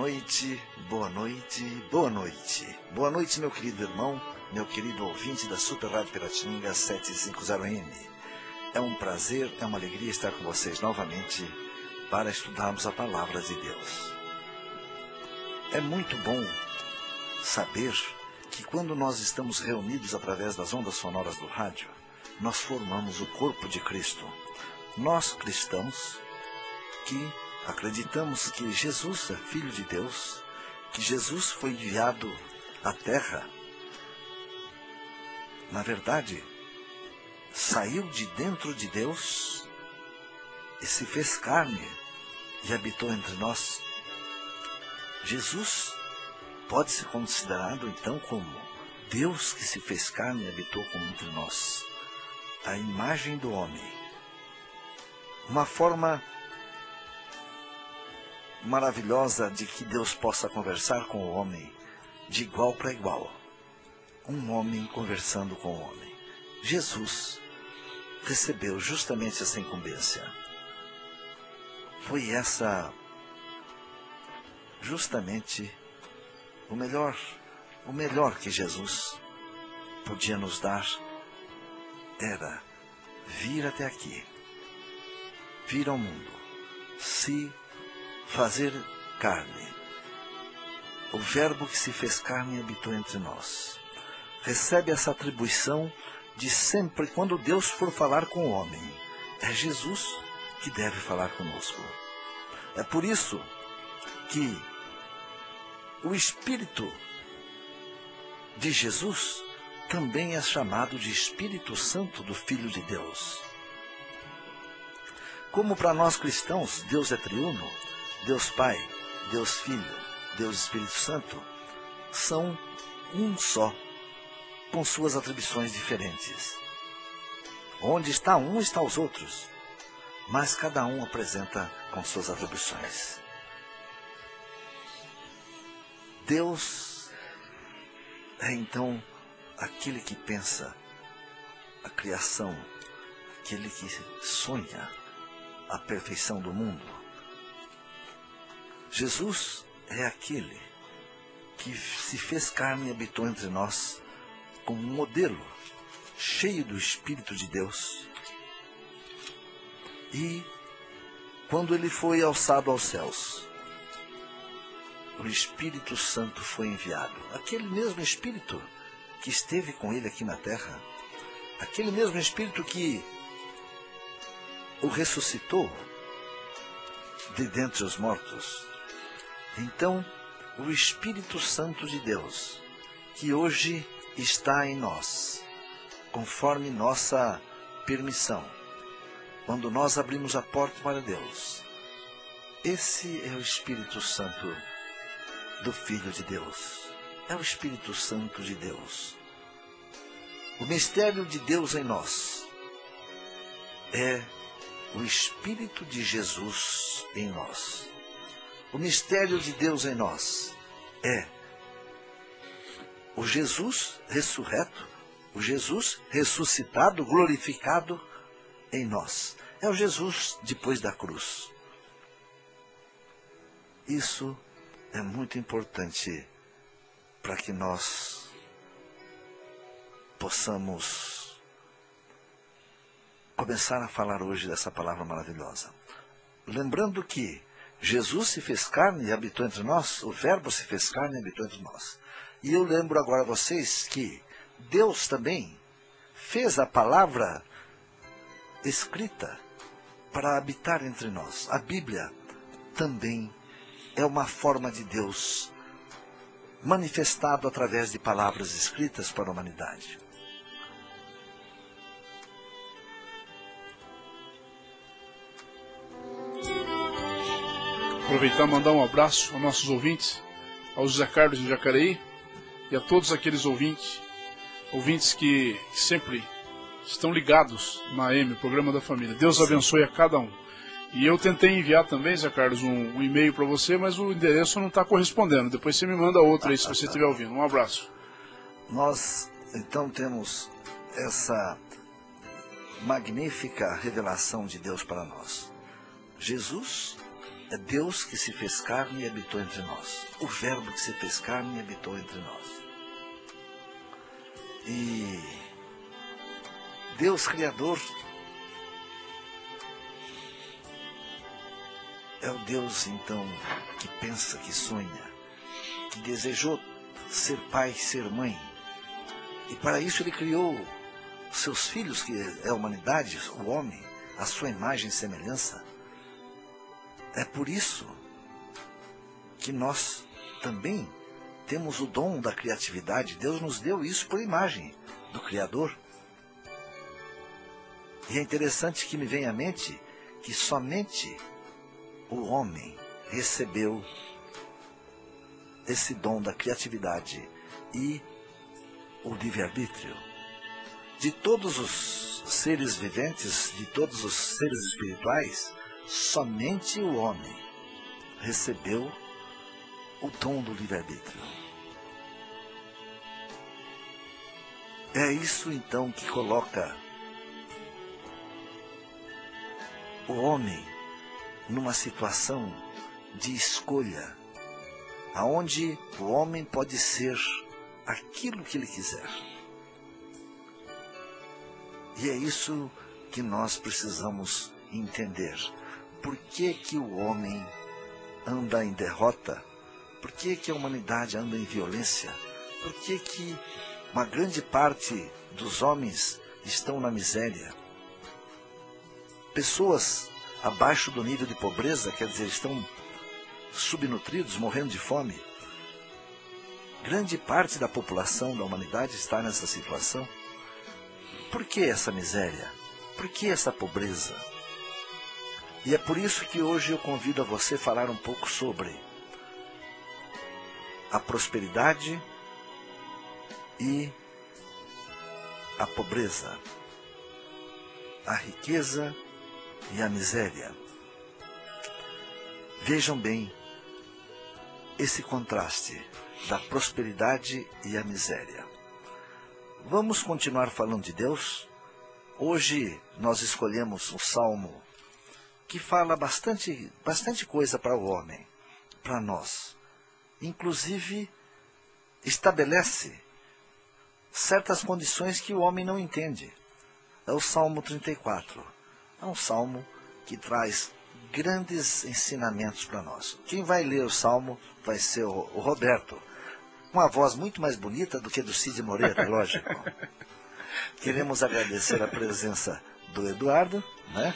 noite, boa noite, boa noite. Boa noite, meu querido irmão, meu querido ouvinte da Super Rádio Piratininga 750M. É um prazer, é uma alegria estar com vocês novamente para estudarmos a Palavra de Deus. É muito bom saber que quando nós estamos reunidos através das ondas sonoras do rádio, nós formamos o corpo de Cristo. Nós, cristãos, que acreditamos que Jesus é Filho de Deus, que Jesus foi enviado à Terra. Na verdade, saiu de dentro de Deus e se fez carne e habitou entre nós. Jesus pode ser considerado, então, como Deus que se fez carne e habitou entre nós. A imagem do homem. Uma forma maravilhosa de que Deus possa conversar com o homem de igual para igual. Um homem conversando com o homem. Jesus recebeu justamente essa incumbência. Foi essa justamente o melhor que Jesus podia nos dar era vir até aqui, vir ao mundo, se fazer carne. O verbo que se fez carne e habitou entre nós. Recebe essa atribuição de sempre, quando Deus for falar com o homem, é Jesus que deve falar conosco. É por isso que o Espírito de Jesus também é chamado de Espírito Santo do Filho de Deus. Como para nós cristãos, Deus é triuno, Deus Pai, Deus Filho, Deus Espírito Santo, são um só, com suas atribuições diferentes. Onde está um, está os outros, mas cada um apresenta com suas atribuições. Deus é então aquele que pensa a criação, aquele que sonha a perfeição do mundo. Jesus é aquele que se fez carne e habitou entre nós como um modelo cheio do Espírito de Deus. E quando ele foi alçado aos céus, o Espírito Santo foi enviado. Aquele mesmo Espírito que esteve com ele aqui na terra, aquele mesmo Espírito que o ressuscitou de dentre os mortos. Então, o Espírito Santo de Deus, que hoje está em nós, conforme nossa permissão, quando nós abrimos a porta para Deus, esse é o Espírito Santo do Filho de Deus. É o Espírito Santo de Deus. O mistério de Deus em nós é o Espírito de Jesus em nós. O mistério de Deus em nós é o Jesus ressurreto, o Jesus ressuscitado, glorificado em nós. É o Jesus depois da cruz. Isso é muito importante para que nós possamos começar a falar hoje dessa palavra maravilhosa. Lembrando que Jesus se fez carne e habitou entre nós, o Verbo se fez carne e habitou entre nós. E eu lembro agora a vocês que Deus também fez a palavra escrita para habitar entre nós. A Bíblia também é uma forma de Deus manifestado através de palavras escritas para a humanidade. Aproveitar e mandar um abraço aos nossos ouvintes, ao José Carlos de Jacareí e a todos aqueles ouvintes que sempre estão ligados na AM, o programa da família. Deus abençoe a cada um. E eu tentei enviar também, Zé Carlos, um e-mail para você, mas o endereço não está correspondendo. Depois você me manda outro aí, se você estiver ouvindo. Um abraço. Nós, então, temos essa magnífica revelação de Deus para nós. Jesus É Deus que se fez carne e habitou entre nós. O Verbo que se fez carne e habitou entre nós. E Deus Criador é o Deus, então, que pensa, que sonha, que desejou ser pai, ser mãe. E para isso Ele criou seus filhos, que é a humanidade, o homem, a sua imagem e semelhança. É por isso que nós também temos o dom da criatividade. Deus nos deu isso por imagem do Criador. E é interessante que me vem à mente que somente o homem recebeu esse dom da criatividade e o livre-arbítrio. De todos os seres viventes, de todos os seres espirituais, somente o homem recebeu o dom do livre-arbítrio. É isso então que coloca o homem numa situação de escolha, aonde o homem pode ser aquilo que ele quiser. E é isso que nós precisamos entender. Por que que o homem anda em derrota? Por que que a humanidade anda em violência? Por que que uma grande parte dos homens estão na miséria? Pessoas abaixo do nível de pobreza, quer dizer, estão subnutridos, morrendo de fome. Grande parte da população da humanidade está nessa situação. Por que essa miséria? Por que essa pobreza? E é por isso que hoje eu convido a você a falar um pouco sobre a prosperidade e a pobreza, a riqueza e a miséria. Vejam bem esse contraste da prosperidade e a miséria. Vamos continuar falando de Deus? Hoje nós escolhemos um salmo que fala bastante coisa para o homem, para nós. Inclusive, estabelece certas condições que o homem não entende. É o Salmo 34. É um salmo que traz grandes ensinamentos para nós. Quem vai ler o salmo vai ser o Roberto. Uma voz muito mais bonita do que do Cid Moreira, lógico. Queremos agradecer a presença do Eduardo, né?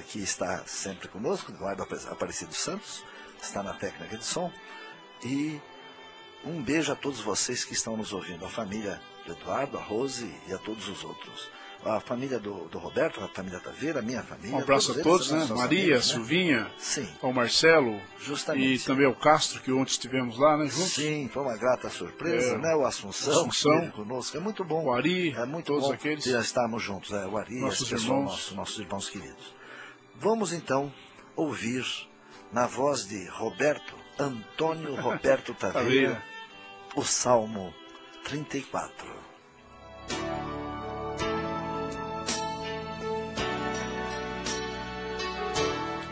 Que está sempre conosco, Eduardo Aparecido Santos, está na técnica de som. E um beijo a todos vocês que estão nos ouvindo, a família do Eduardo, a Rose e a todos os outros. A família do Roberto, a família Taveira, a minha família. Um abraço a todos, né? Maria, amigos, Silvinha, né? Sim. Ao Marcelo. Justamente. E também ao Castro, que ontem estivemos lá, né? Juntos. Sim, foi uma grata surpresa, né? O Assunção, que esteve conosco. É muito bom. O Ari, é muito todos bom aqueles. Já estarmos juntos, o Ari, nossos irmãos queridos. Vamos então ouvir na voz de Roberto, Antônio Roberto Taveira, o Salmo 34.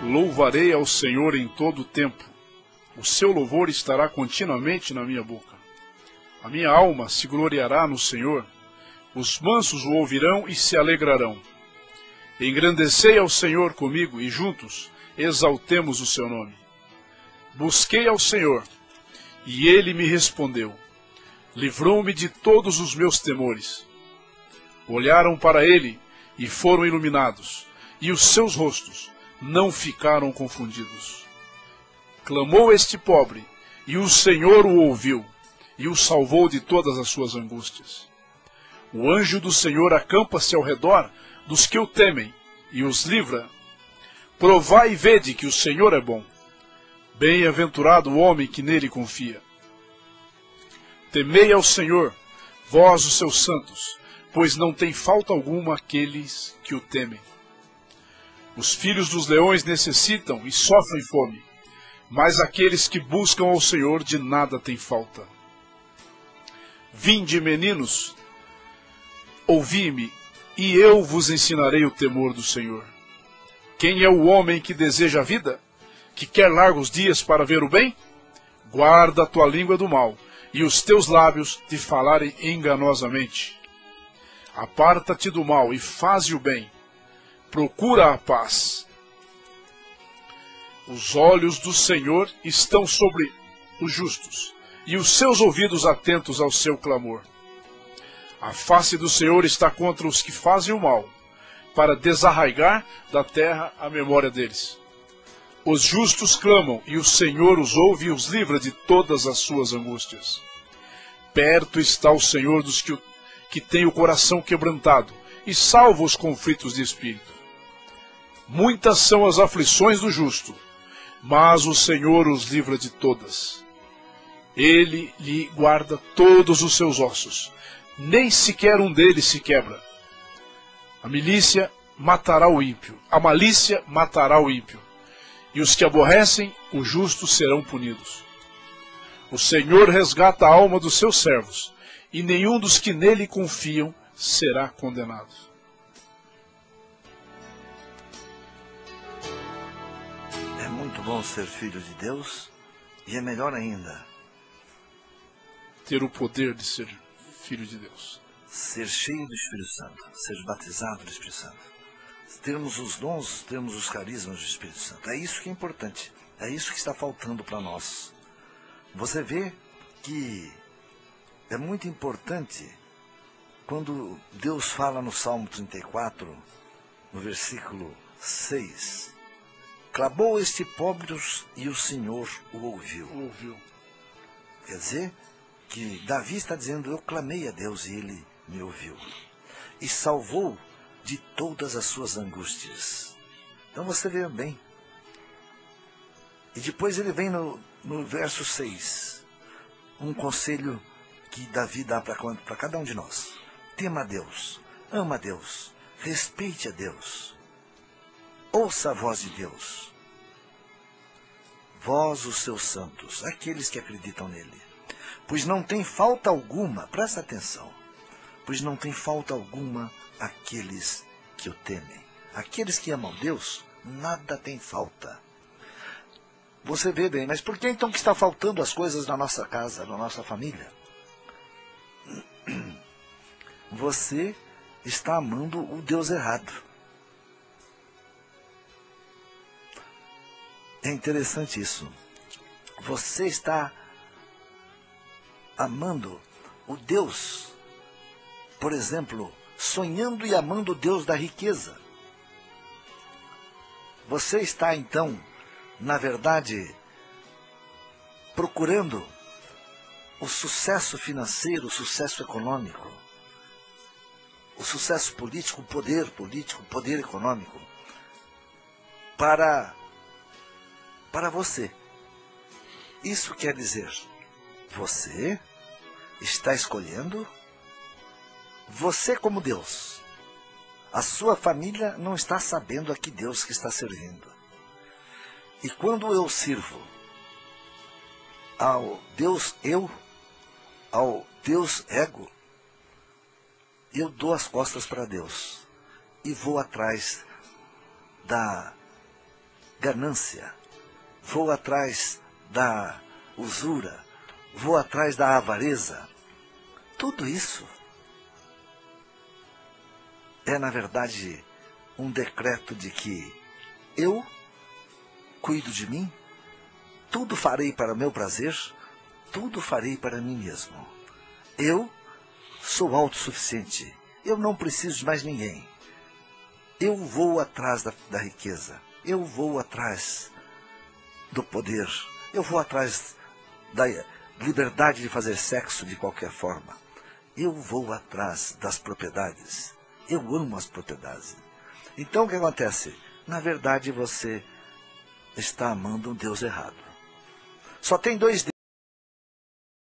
Louvarei ao Senhor em todo o tempo. O seu louvor estará continuamente na minha boca. A minha alma se gloriará no Senhor. Os mansos o ouvirão e se alegrarão. Engrandecei ao Senhor comigo e juntos exaltemos o seu nome. Busquei ao Senhor e ele me respondeu. Livrou-me de todos os meus temores. Olharam para ele e foram iluminados, e os seus rostos não ficaram confundidos. Clamou este pobre, e o Senhor o ouviu, e o salvou de todas as suas angústias. O anjo do Senhor acampa-se ao redor dos que o temem, e os livra. Provai e vede que o Senhor é bom. Bem-aventurado o homem que nele confia. Temei ao Senhor, vós os seus santos, pois não tem falta alguma aqueles que o temem. Os filhos dos leões necessitam e sofrem fome, mas aqueles que buscam ao Senhor de nada têm falta. Vinde, meninos, ouvi-me, e eu vos ensinarei o temor do Senhor. Quem é o homem que deseja a vida que quer largos dias para ver o bem? Guarda a tua língua do mal, e os teus lábios de falarem enganosamente. Aparta-te do mal e faze o bem. Procura a paz. Os olhos do Senhor estão sobre os justos, e os seus ouvidos atentos ao seu clamor. A face do Senhor está contra os que fazem o mal, para desarraigar da terra a memória deles. Os justos clamam, e o Senhor os ouve e os livra de todas as suas angústias. Perto está o Senhor dos que têm o coração quebrantado, e salva os conflitos de espírito. Muitas são as aflições do justo, mas o Senhor os livra de todas. Ele lhe guarda todos os seus ossos, nem sequer um deles se quebra. A malícia matará o ímpio, e os que aborrecem o justo serão punidos. O Senhor resgata a alma dos seus servos, e nenhum dos que nele confiam será condenado. É muito bom ser filho de Deus, e é melhor ainda ter o poder de ser filho de Deus. Ser cheio do Espírito Santo, ser batizado do Espírito Santo. Termos os dons, termos os carismas do Espírito Santo. É isso que é importante. É isso que está faltando para nós. Você vê que é muito importante quando Deus fala no Salmo 34, no versículo 6. Clamou este pobre e o Senhor o ouviu. Quer dizer que Davi está dizendo, eu clamei a Deus e ele me ouviu. E salvou de todas as suas angústias. Então você vê bem. E depois ele vem no verso 6. Um conselho que Davi dá para cada um de nós. Tema a Deus, ama a Deus, respeite a Deus. Ouça a voz de Deus. Vós, os seus santos, aqueles que acreditam nele. Pois não tem falta alguma, presta atenção, pois não tem falta alguma aqueles que o temem. Aqueles que amam Deus, nada tem falta. Você vê bem, mas por que então que está faltando as coisas na nossa casa, na nossa família? Você está amando o Deus errado. É interessante isso. Você está amando o Deus, por exemplo, sonhando e amando o Deus da riqueza. Você está, então, na verdade, procurando o sucesso financeiro, o sucesso econômico, o sucesso político, o poder econômico, para você. Isso quer dizer, você está escolhendo você como Deus. A sua família não está sabendo a que Deus que está servindo. E quando eu sirvo ao Deus eu, ao Deus ego, eu dou as costas para Deus e vou atrás da ganância, vou atrás da usura, vou atrás da avareza. Tudo isso é, na verdade, um decreto de que eu cuido de mim, tudo farei para o meu prazer, tudo farei para mim mesmo. Eu sou autossuficiente, eu não preciso de mais ninguém. Eu vou atrás da riqueza, eu vou atrás do poder, eu vou atrás da liberdade de fazer sexo de qualquer forma. Eu vou atrás das propriedades. Eu amo as propriedades. Então o que acontece? Na verdade você está amando um Deus errado. Só tem dois